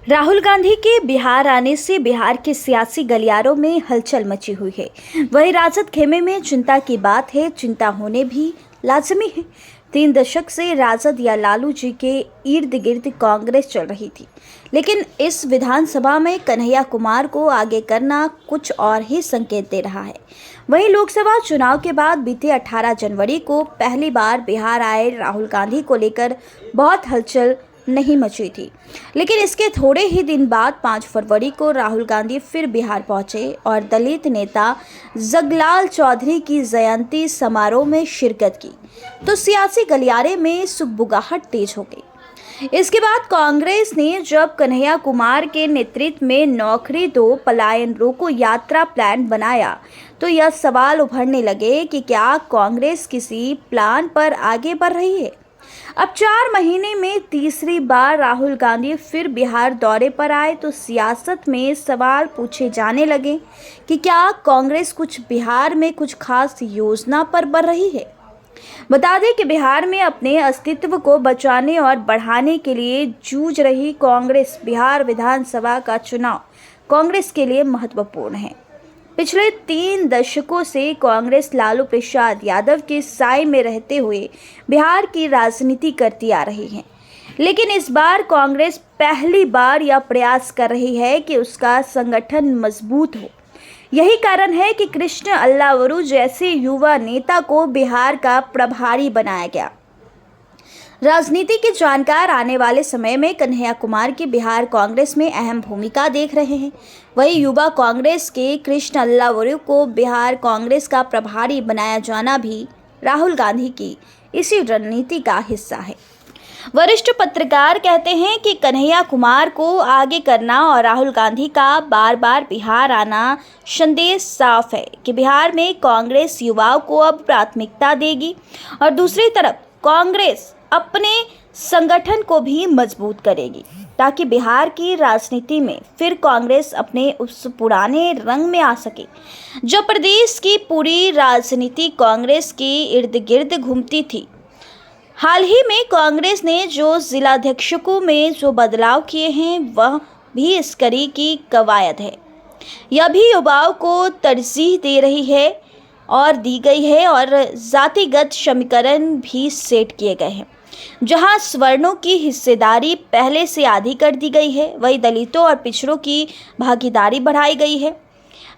राहुल गांधी के बिहार आने से बिहार के सियासी गलियारों में हलचल मची हुई है। वहीं राजद खेमे में चिंता की बात है, चिंता होने भी लाजमी है। 3 दशक से राजद या लालू जी के इर्द गिर्द कांग्रेस चल रही थी, लेकिन इस विधानसभा में कन्हैया कुमार को आगे करना कुछ और ही संकेत दे रहा है। वहीं लोकसभा चुनाव के बाद बीते 18 जनवरी को पहली बार बिहार आए राहुल गांधी को लेकर बहुत हलचल नहीं मची थी, लेकिन इसके थोड़े ही दिन बाद 5 फरवरी को राहुल गांधी फिर बिहार पहुंचे और दलित नेता जगलाल चौधरी की जयंती समारोह में शिरकत की, तो सियासी गलियारे में सुगबुगाहट तेज हो गई। इसके बाद कांग्रेस ने जब कन्हैया कुमार के नेतृत्व में नौकरी दो पलायन रोको यात्रा प्लान बनाया, तो यह सवाल उभरने लगे कि क्या कांग्रेस किसी प्लान पर आगे बढ़ रही है। अब 4 महीने में तीसरी बार राहुल गांधी फिर बिहार दौरे पर आए, तो सियासत में सवाल पूछे जाने लगे कि क्या कांग्रेस कुछ बिहार में कुछ खास योजना पर बढ़ रही है। बता दें कि बिहार में अपने अस्तित्व को बचाने और बढ़ाने के लिए जूझ रही कांग्रेस बिहार विधानसभा का चुनाव कांग्रेस के लिए महत्वपूर्ण है। पिछले 3 दशकों से कांग्रेस लालू प्रसाद यादव के साए में रहते हुए बिहार की राजनीति करती आ रही है, लेकिन इस बार कांग्रेस पहली बार यह प्रयास कर रही है कि उसका संगठन मजबूत हो। यही कारण है कि कृष्ण अल्लावरू जैसे युवा नेता को बिहार का प्रभारी बनाया गया। राजनीति के जानकार आने वाले समय में कन्हैया कुमार की बिहार कांग्रेस में अहम भूमिका देख रहे हैं। वहीं युवा कांग्रेस के कृष्ण अल्लावरू को बिहार कांग्रेस का प्रभारी बनाया जाना भी राहुल गांधी की इसी रणनीति का हिस्सा है। वरिष्ठ पत्रकार कहते हैं कि कन्हैया कुमार को आगे करना और राहुल गांधी का बार बार बिहार आना संदेश साफ है कि बिहार में कांग्रेस युवाओं को अब प्राथमिकता देगी और दूसरी तरफ कांग्रेस अपने संगठन को भी मजबूत करेगी, ताकि बिहार की राजनीति में फिर कांग्रेस अपने उस पुराने रंग में आ सके जब प्रदेश की पूरी राजनीति कांग्रेस के इर्द गिर्द घूमती थी। हाल ही में कांग्रेस ने जो जिलाध्यक्षों में जो बदलाव किए हैं, वह भी इस कड़ी की कवायद है। यह भी युवाओं को तरजीह दे रही है और दी गई है और जातिगत समीकरण भी सेट किए गए हैं। जहां सवर्णों की हिस्सेदारी पहले से आधी कर दी गई है, वहीं दलितों और पिछड़ों की भागीदारी बढ़ाई गई है।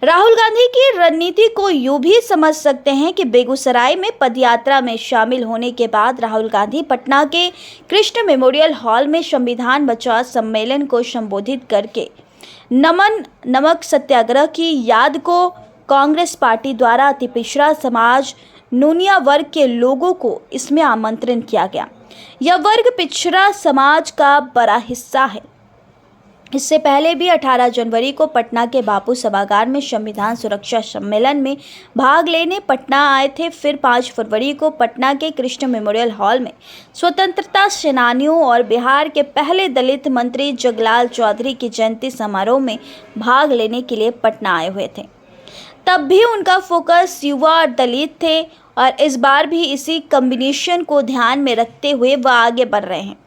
राहुल गांधी की रणनीति को यूं भी समझ सकते हैं कि बेगूसराय में पदयात्रा में शामिल होने के बाद राहुल गांधी पटना के कृष्ण मेमोरियल हॉल में संविधान बचाओ सम्मेलन को संबोधित करके नमन नमक सत्याग्रह की याद को कांग्रेस पार्टी द्वारा अति पिछड़ा समाज नूनिया वर्ग के लोगों को इसमें आमंत्रण किया गया। यह वर्ग पिछड़ा समाज का बड़ा हिस्सा है। इससे पहले भी 18 जनवरी को पटना के बापू सभागार में संविधान सुरक्षा सम्मेलन में भाग लेने पटना आए थे। फिर 5 फरवरी को पटना के कृष्ण मेमोरियल हॉल में स्वतंत्रता सेनानियों और बिहार के पहले दलित मंत्री जगलाल चौधरी की जयंती समारोह में भाग लेने के लिए पटना आए हुए थे। तब भी उनका फोकस युवा और दलित थे और इस बार भी इसी कॉम्बिनेशन को ध्यान में रखते हुए वह आगे बढ़ रहे हैं।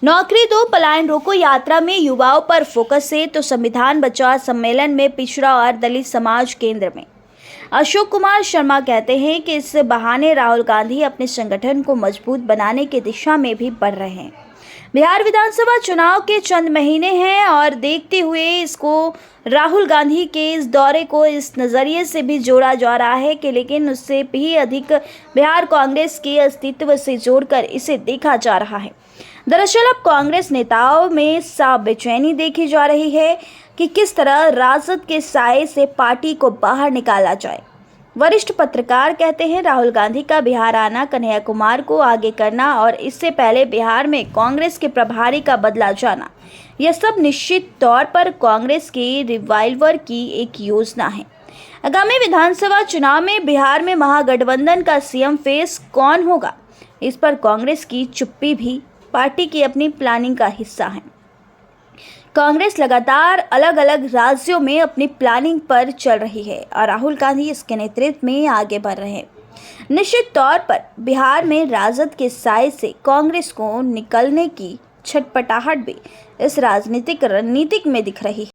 नौकरी दो पलायन रोको यात्रा में युवाओं पर फोकस है, तो संविधान बचाओ सम्मेलन में पिछड़ा और दलित समाज केंद्र में। अशोक कुमार शर्मा कहते हैं कि इस बहाने राहुल गांधी अपने संगठन को मजबूत बनाने की दिशा में भी बढ़ रहे हैं। बिहार विधानसभा चुनाव के चंद महीने हैं और देखते हुए इसको राहुल गांधी के इस दौरे को इस नज़रिए से भी जोड़ा जा रहा है कि लेकिन उससे भी अधिक बिहार कांग्रेस के अस्तित्व से जोड़कर इसे देखा जा रहा है। दरअसल अब कांग्रेस नेताओं में साफ बेचैनी देखी जा रही है कि किस तरह राजद के साए से पार्टी को बाहर निकाला जाए। वरिष्ठ पत्रकार कहते हैं राहुल गांधी का बिहार आना, कन्हैया कुमार को आगे करना और इससे पहले बिहार में कांग्रेस के प्रभारी का बदला जाना, यह सब निश्चित तौर पर कांग्रेस के रिवाइवल की एक योजना है। आगामी विधानसभा चुनाव में बिहार में महागठबंधन का सीएम फेस कौन होगा, इस पर कांग्रेस की चुप्पी भी पार्टी की अपनी प्लानिंग का हिस्सा है। कांग्रेस लगातार अलग अलग राज्यों में अपनी प्लानिंग पर चल रही है और राहुल गांधी इसके नेतृत्व में आगे बढ़ रहे हैं। निश्चित तौर पर बिहार में राजद के साए से कांग्रेस को निकलने की छटपटाहट भी इस राजनीतिक रणनीतिक में दिख रही है।